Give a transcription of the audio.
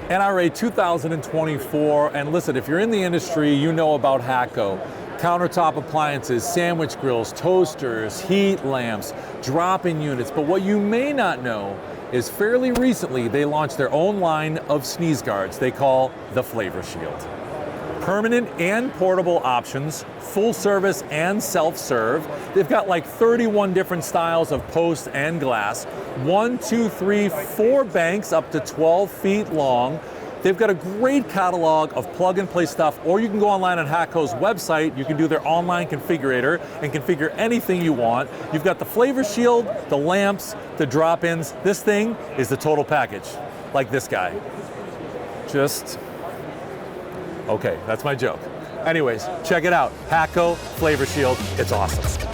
NRA 2024, and listen, if you're in the industry, you know about Hatco. Countertop appliances, sandwich grills, toasters, heat lamps, drop-in units. But what you may not know is fairly recently they launched their own line of sneeze guards they call the Flav-R-Shield. Permanent and portable options, full service and self-serve. They've got like 31 different styles of post and glass. 1, 2, 3, 4 banks up to 12 feet long. They've got a great catalog of plug-and-play stuff, or you can go online on Hatco's website. You can do their online configurator and configure anything you want. You've got the Flav-R-Shield, the lamps, the drop-ins. This thing is the total package, like this guy. Okay, that's my joke. Anyways, check it out. Hatco Flav-R-Shield, it's awesome.